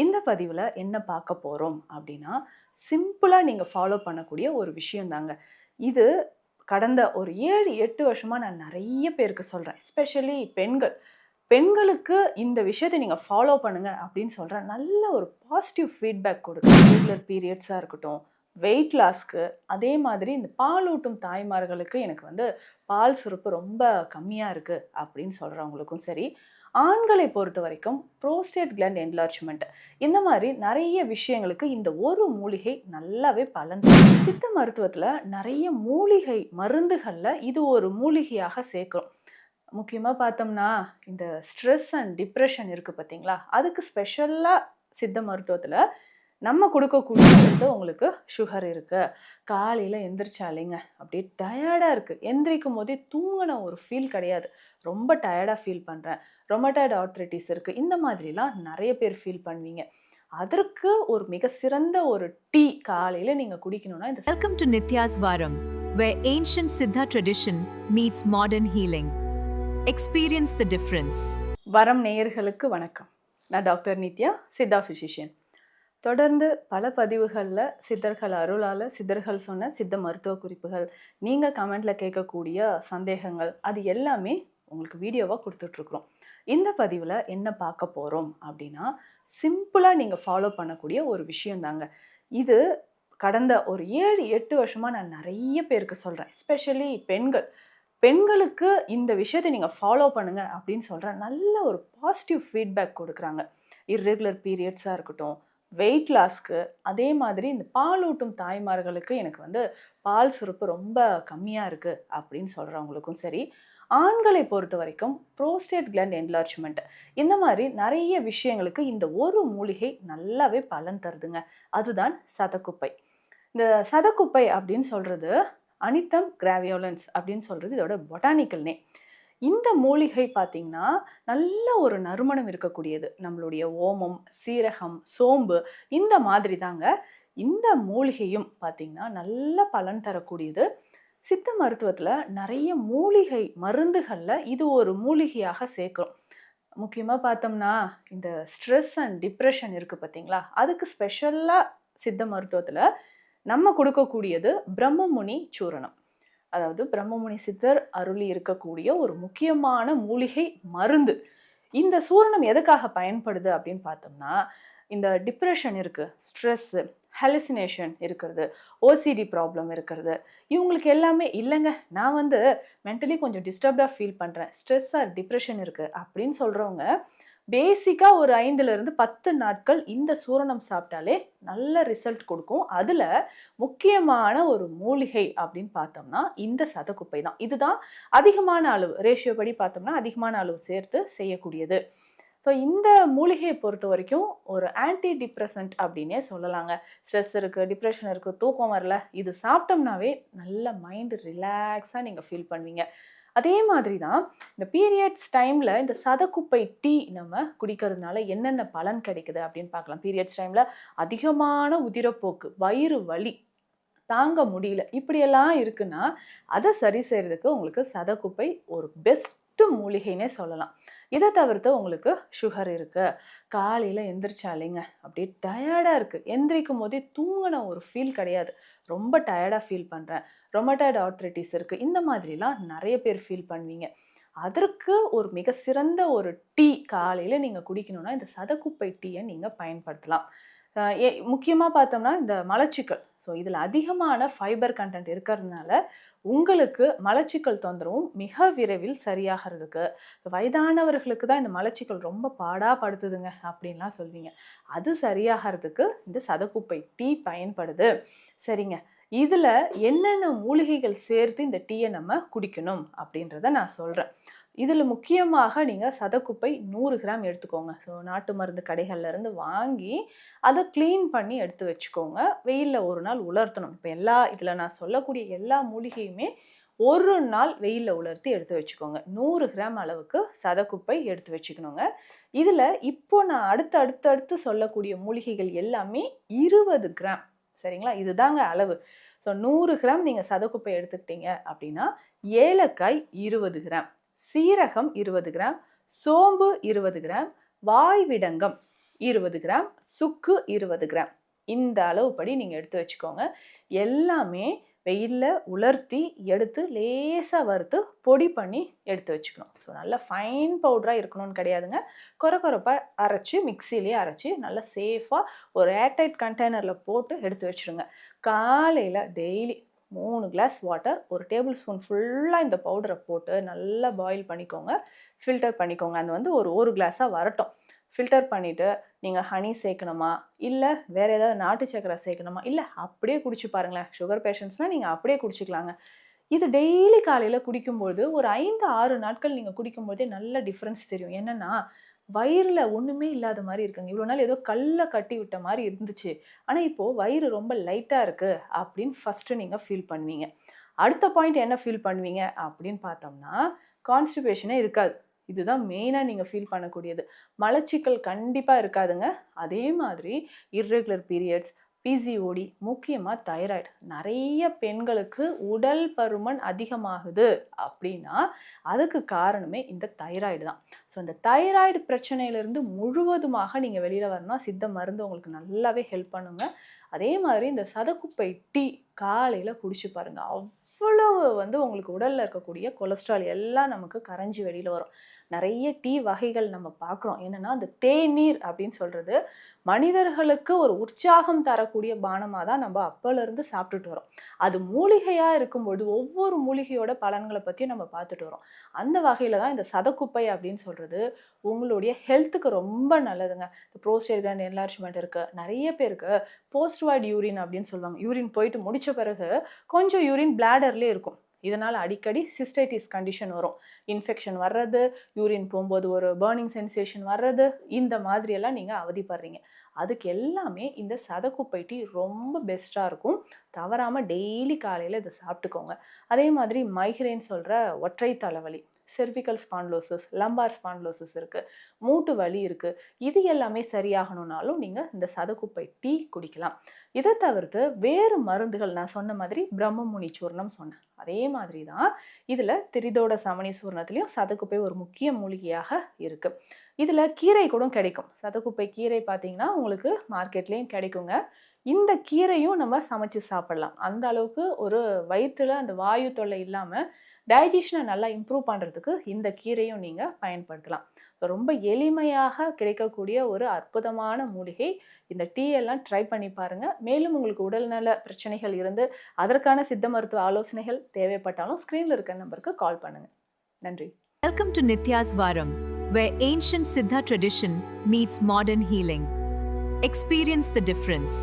இந்த பதிவில் என்ன பார்க்க போகிறோம் அப்படின்னா, சிம்பிளாக நீங்கள் ஃபாலோ பண்ணக்கூடிய ஒரு விஷயம் தாங்க. இது கடந்த ஒரு 7, 8 வருஷமா நான் நெறைய பேருக்கு சொல்றேன். எஸ்பெஷலி பெண்கள். பெண்களுக்கு இந்த விஷயத்த நீங்க ஃபாலோ பண்ணுங்க அப்படின்னு சொல்றேன். நல்ல ஒரு பாசிட்டிவ் ஃபீட்பேக் கொடுக்கும். ரெகுலர் பீரியட்ஸா இருக்கட்டும், வெயிட் லாஸ்க்கு, அதே மாதிரி இந்த பாலூட்டும் தாய்மார்களுக்கு எனக்கு பால் சுரப்பு ரொம்ப கம்மியா இருக்கு அப்படின்னு சொல்றவங்களுக்கும் சரி, ஆண்களை பொறுத்தவரைக்கும் புரோஸ்டேட் கிளாண்ட் என்லார்ஜ்மென்ட் இந்த மாதிரி நெறைய விஷயங்களுக்கு இந்த ஒரு மூலிகை நல்லாவே பலன் தரும். சித்த மருத்துவத்துல நெறைய மூலிகை மருந்துகள்ல இது ஒரு மூலிகையாக சேர்க்கிறோம். முக்கியமா பார்த்தோம்னா, இந்த ஸ்ட்ரெஸ் அண்ட் டிப்ரஷன் இருக்கு பார்த்தீங்களா? அதுக்கு ஸ்பெஷலா சித்த மருத்துவத்துல நம்ம குடுக்கக்கூடிய உங்களுக்கு சுகர் இருக்கு. காலையில எந்திரிச்சாலேங்க அப்படியே டயர்டா இருக்கு. எந்திரிக்கும் போதே தூங்குன ஒரு ஃபீல் கிடையாது. ரொம்ப டயர்டா ஃபீல் பண்றேன். ரொமட்டாய்டு ஆர்த்ரைட்டிஸ் இருக்கு. இந்த மாதிரிலாம் நெறைய பேர் ஃபீல் பண்ணுவீங்க. அதற்கு ஒரு மிக சிறந்த ஒரு டீ காலையில நீங்க குடிக்கணும்னா இந்த Welcome to Nitya's Varam, where ancient Siddha tradition meets modern healing. Experience the difference. வரம் நேயர்களுக்கு வணக்கம். நான் டாக்டர் நித்யா, சித்தா பிசிஷியன். தொடர்ந்து பல பதிவுகளில் சித்தர்கள் அருளால் சித்தர்கள் சொன்ன சித்த மருத்துவ குறிப்புகள், நீங்கள் கமெண்டில் கேட்கக்கூடிய சந்தேகங்கள், அது எல்லாமே உங்களுக்கு வீடியோவாக கொடுத்துட்ருக்குறோம். இந்த பதிவில் என்ன பார்க்க போகிறோம் அப்படின்னா, சிம்பிளாக நீங்கள் ஃபாலோ பண்ணக்கூடிய ஒரு விஷயம் தாங்க. இது கடந்த ஒரு 7, 8 வருஷமாக நான் நிறைய பேருக்கு சொல்கிறேன். எஸ்பெஷலி பெண்கள். பெண்களுக்கு இந்த விஷயத்தை நீங்கள் ஃபாலோ பண்ணுங்க அப்படின்னு சொல்கிறேன். நல்ல ஒரு பாசிட்டிவ் ஃபீட்பேக் கொடுக்குறாங்க. இர்ரெகுலர் பீரியட்ஸாக இருக்கட்டும், வெயிட் லாஸ்க்கு, அதே மாதிரி இந்த பாலூட்டும் தாய்மார்களுக்கு எனக்கு பால் சுரப்பு ரொம்ப கம்மியாக இருக்குது அப்படின்னு சொல்கிறவங்களுக்கும் சரி, ஆண்களை பொறுத்த வரைக்கும் புரோஸ்டேட் கிளாண்ட் என்லார்ஜ்மெண்ட் இந்த மாதிரி நிறைய விஷயங்களுக்கு இந்த ஒரு மூலிகை நல்லாவே பலன் தருதுங்க. அதுதான் சதக்குப்பை. இந்த சதக்குப்பை அப்படின்னு சொல்கிறது அனித்தம் கிராவியோலன்ஸ் அப்படின்னு சொல்கிறது இதோட பொட்டானிக்கல் நேம். இந்த மூலிகை பார்த்தீங்கன்னா நல்ல ஒரு நறுமணம் இருக்கக்கூடியது. நம்மளுடைய ஓமம், சீரகம், சோம்பு இந்த மாதிரி தாங்க இந்த மூலிகையும் பார்த்தீங்கன்னா நல்ல பலன் தரக்கூடியது. சித்த மருத்துவத்தில் நிறைய மூலிகை மருந்துகளில் இது ஒரு மூலிகையாக சேர்க்கிறோம். முக்கியமாக பார்த்தோம்னா இந்த ஸ்ட்ரெஸ் அண்ட் டிப்ரெஷன் இருக்குது பார்த்தீங்களா? அதுக்கு ஸ்பெஷலாக சித்த மருத்துவத்தில் நம்ம கொடுக்கக்கூடியது பிரம்மமுனி சூரணம். அதாவது பிரம்மமுனி சித்தர் அருளி இருக்கக்கூடிய ஒரு முக்கியமான மூலிகை மருந்து. இந்த சூரணம் எதுக்காக பயன்படுது அப்படின்னு பார்த்தோம்னா, இந்த டிப்ரெஷன் இருக்கு, ஸ்ட்ரெஸ், ஹலுசினேஷன் இருக்கிறது, ஓசிடி ப்ராப்ளம் இருக்கிறது, இவங்களுக்கு எல்லாமே இல்லைங்க நான் மென்டலி கொஞ்சம் டிஸ்டர்ப்டாக ஃபீல் பண்ணுறேன், ஸ்ட்ரெஸ் ஆர் டிப்ரெஷன் இருக்குது அப்படின்னு சொல்கிறவங்க பேசிக்காக ஒரு 5லிருந்து 10 நாட்கள் இந்த சூரணம் சாப்பிட்டாலே நல்ல ரிசல்ட் கொடுக்கும். அதில் முக்கியமான ஒரு மூலிகை அப்படின்னு பார்த்தோம்னா இந்த சதக்குப்பை தான். இதுதான் அதிகமான அளவு, ரேஷியோ படி பார்த்தோம்னா அதிகமான அளவு சேர்த்து செய்யக்கூடியது. ஸோ இந்த மூலிகையை பொறுத்த வரைக்கும் ஒரு ஆன்டி டிப்ரெசன்ட் அப்படின்னே சொல்லலாங்க. ஸ்ட்ரெஸ் இருக்குது, டிப்ரெஷன் இருக்குது, தூக்கம் வரல, இது சாப்பிட்டோம்னாவே நல்ல மைண்டு ரிலாக்ஸாக நீங்கள் ஃபீல் பண்ணுவீங்க. அதே மாதிரி தான் இந்த பீரியட்ஸ் டைமில் இந்த சதக்குப்பை டீ நம்ம குடிக்கிறதுனால என்னென்ன பலன் கிடைக்குது அப்படின்னு பார்க்கலாம். பீரியட்ஸ் டைமில் அதிகமான உதிரப்போக்கு, வயிறு வலி தாங்க முடியல, இப்படியெல்லாம் இருக்குன்னா அதை சரி செய்கிறதுக்கு உங்களுக்கு சதக்குப்பை ஒரு பெஸ்ட்டு மூலிகைன்னே சொல்லலாம். இதை தவிர்த்து உங்களுக்கு சுகர் இருக்குது, காலையில் எந்திரிச்சாலேங்க அப்படியே டயர்டாக இருக்குது, எந்திரிக்கும் போதே தூங்கின ஒரு ஃபீல் கிடையாது, ரொம்ப டயர்டாக ஃபீல் பண்ணுறேன், ரொமட்டாய்டு ஆர்த்ரைட்டிஸ் இருக்குது, இந்த மாதிரிலாம் நிறைய பேர் ஃபீல் பண்ணுவீங்க. அதற்கு ஒரு மிக சிறந்த ஒரு டீ காலையில் நீங்கள் குடிக்கணும்னா இந்த சதக்குப்பை டீயை நீங்கள் பயன்படுத்தலாம். முக்கியமாக பார்த்தோம்னா இந்த மலச்சிக்கல், ஸோ இதில் அதிகமான ஃபைபர் கண்டென்ட் இருக்கிறதுனால உங்களுக்கு மலச்சிக்கல் தொந்தரவும் மிக விரைவில் சரியாகிறதுக்கு, வயதானவர்களுக்கு தான் இந்த மலச்சிக்கல் ரொம்ப பாடாப்படுத்துதுங்க அப்படின்லாம் சொல்வீங்க, அது சரியாகிறதுக்கு இந்த சதக்குப்பை டீ பயன்படுது. சரிங்க, இதில் என்னென்ன மூலிகைகள் சேர்த்து இந்த டீயை நம்ம குடிக்கணும் அப்படின்றத நான் சொல்கிறேன். இதில் முக்கியமாக நீங்கள் சதக்குப்பை 100 கிராம் எடுத்துக்கோங்க. ஸோ நாட்டு மருந்து கடைகள்லேருந்து வாங்கி அதை க்ளீன் பண்ணி எடுத்து வச்சுக்கோங்க. வெயிலில் ஒரு நாள் உலர்த்தணும். இப்போ இதில் நான் சொல்லக்கூடிய எல்லா மூலிகையுமே ஒரு நாள் வெயிலில் உலர்த்தி எடுத்து வச்சுக்கோங்க. 100 கிராம் அளவுக்கு சதக்குப்பை எடுத்து வச்சுக்கணுங்க. இதில் இப்போ நான் அடுத்து சொல்லக்கூடிய மூலிகைகள் எல்லாமே 20 கிராம். சரிங்களா? இதுதாங்க அளவு. ஸோ 100 கிராம் நீங்கள் சதக்குப்பை எடுத்துக்கிட்டீங்க அப்படின்னா ஏலக்காய் 20 கிராம், சீரகம் 20 கிராம், சோம்பு 20 கிராம், வாய்விடங்கம் 20 கிராம், சுக்கு 20 கிராம். இந்த அளவுப்படி நீங்கள் எடுத்து வச்சுக்கோங்க. எல்லாமே வெயிலில் உலர்த்தி எடுத்து லேசாக வறுத்து பொடி பண்ணி எடுத்து வச்சுக்கணும். ஸோ நல்லா ஃபைன் பவுடராக இருக்கணும்னு கிடையாதுங்க. கொரப்பாக அரைச்சி மிக்சியிலே அரைச்சி நல்லா சேஃபாக ஒரு ஏர்டைட் கண்டெய்னரில் போட்டு எடுத்து வச்சுருங்க. காலையில் daily 3 glass water, 1 table spoon ஃபுல்லாக இந்த பவுடரை போட்டு நல்லா பாயில் பண்ணிக்கோங்க. ஃபில்டர் பண்ணிக்கோங்க. அது ஒரு கிளாஸாக வரட்டும். ஃபில்டர் பண்ணிவிட்டு நீங்கள் ஹனி சேர்க்கணுமா, இல்லை வேறு ஏதாவது நாட்டு சக்கரை சேர்க்கணுமா, இல்லை அப்படியே குடிச்சு பாருங்களேன். சுகர் பேஷண்ட்ஸ்னால் நீங்கள் அப்படியே குடிச்சிக்கலாங்க. இது டெய்லி காலையில் குடிக்கும்போது ஒரு 5-6 நாட்கள் நீங்கள் குடிக்கும்போதே நல்ல டிஃப்ரென்ஸ் தெரியும். என்னென்னா வயிறில் ஒன்றுமே இல்லாத மாதிரி இருக்குங்க. இவ்வளோ நாள் ஏதோ கல்லை கட்டி விட்ட மாதிரி இருந்துச்சு, ஆனால் இப்போது வயிறு ரொம்ப லைட்டாக இருக்குது அப்படின்னு ஃபஸ்ட்டு நீங்கள் ஃபீல் பண்ணுவீங்க. அடுத்த பாயிண்ட் என்ன ஃபீல் பண்ணுவீங்க அப்படின்னு பார்த்தோம்னா, கான்ஸ்டிபேஷனே இருக்காது. இதுதான் மெயினாக நீங்கள் ஃபீல் பண்ணக்கூடியது. மலச்சிக்கல் கண்டிப்பாக இருக்காதுங்க. அதே மாதிரி இர்ரெகுலர் பீரியட்ஸ், பிசிஓடி, முக்கியமாக தைராய்டு. நிறைய பெண்களுக்கு உடல் பருமன் அதிகமாகுது அப்படின்னா அதுக்கு காரணமே இந்த தைராய்டு தான். ஸோ இந்த தைராய்டு பிரச்சனையிலேருந்து முழுவதுமாக நீங்கள் வெளியில் வரணும்னா சித்த மருந்து உங்களுக்கு நல்லாவே ஹெல்ப் பண்ணுங்க. அதே மாதிரி இந்த சதக்குப்பை டீ காலையில் குடிச்சு பாருங்கள். அவ்வளவு உங்களுக்கு உடலில் இருக்கக்கூடிய கொலஸ்ட்ரால் எல்லாம் நமக்கு கரைஞ்சி வெளியில் வரும். நிறைய டீ வகைகள் நம்ம பார்க்குறோம். என்னென்னா அந்த தேநீர் அப்படின்னு சொல்கிறது மனிதர்களுக்கு ஒரு உற்சாகம் தரக்கூடிய பானமாக தான் நம்ம அப்போலேருந்து சாப்பிட்டுட்டு வரோம். அது மூலிகையாக இருக்கும்போது ஒவ்வொரு மூலிகையோட பலன்களை பற்றியும் நம்ம பார்த்துட்டு வரோம். அந்த வகையில் தான் இந்த சதக்குப்பை அப்படின்னு சொல்கிறது உங்களுடைய ஹெல்த்துக்கு ரொம்ப நல்லதுங்க. இந்த ப்ரோஸ்டேட் கிளாண்ட் என்லார்ஜ்மெண்ட் இருக்குது. நிறைய பேருக்கு போஸ்ட் வாய்ட் யூரின் அப்படின்னு சொல்லுவாங்க. யூரின் போயிட்டு முடித்த பிறகு கொஞ்சம் யூரின் பிளாடர்லேயே இருக்கும். இதனால் அடிக்கடி சிஸ்டைட்டிஸ் கண்டிஷன் வரும். இன்ஃபெக்ஷன் வர்றது, யூரின் போகும்போது ஒரு பர்னிங் சென்சேஷன் வர்றது, இந்த மாதிரியெல்லாம் நீங்கள் அவதிப்படுறீங்க. அதுக்கு எல்லாமே இந்த சதக்குப்பை டீ ரொம்ப பெஸ்ட்டாக இருக்கும். தவறாமல் டெய்லி காலையில் இதை சாப்பிட்டுக்கோங்க. அதே மாதிரி மைக்ரேன் சொல்கிற ஒற்றை தலைவலி, செர்விக்கல் ஸ்பான்லோசிஸ், லம்பார் ஸ்பான்லோசிஸ் இருக்குது, மூட்டு வலி இருக்குது. இது எல்லாமே சரியாகணும்னாலும் நீங்கள் இந்த சதக்குப்பை டீ குடிக்கலாம். இதை தவிர்த்து வேறு மருந்துகள் நான் சொன்ன மாதிரி பிரம்மமுனி சூர்ணம் சொன்னேன். அதே மாதிரி தான் இதில் திரிதோட சமணி சூர்ணத்துலேயும் சதக்குப்பை ஒரு முக்கிய மூலிகையாக இருக்குது. இதில் கீரை கூட கிடைக்கும். சதக்குப்பை கீரை பார்த்தீங்கன்னா உங்களுக்கு மார்க்கெட்லேயும் கிடைக்குங்க. இந்த கீரையும் நம்ம சமைச்சு சாப்பிடலாம். அந்த அளவுக்கு ஒரு வயிற்றில் அந்த வாயு தொல்லை இல்லாமல் டைஜஷனை நல்லா இம்ப்ரூவ் பண்ணுறதுக்கு இந்த கீரையும் நீங்கள் பயன்படுத்தலாம். ரொம்ப எளிமையாக கிடைக்கக்கூடிய ஒரு அற்புதமான மூலிகை. இந்த டீ எல்லாம் ட்ரை பண்ணி பாருங்கள். மேலும் உங்களுக்கு உடல்நல பிரச்சனைகள் இருந்து அதற்கான சித்த மருத்துவ ஆலோசனைகள் தேவைப்பட்டாலும் ஸ்க்ரீனில் இருக்க நம்பருக்கு கால் பண்ணுங்கள். நன்றி. Welcome to Nitya's Varam, where ancient Siddha tradition meets modern healing. Experience the difference.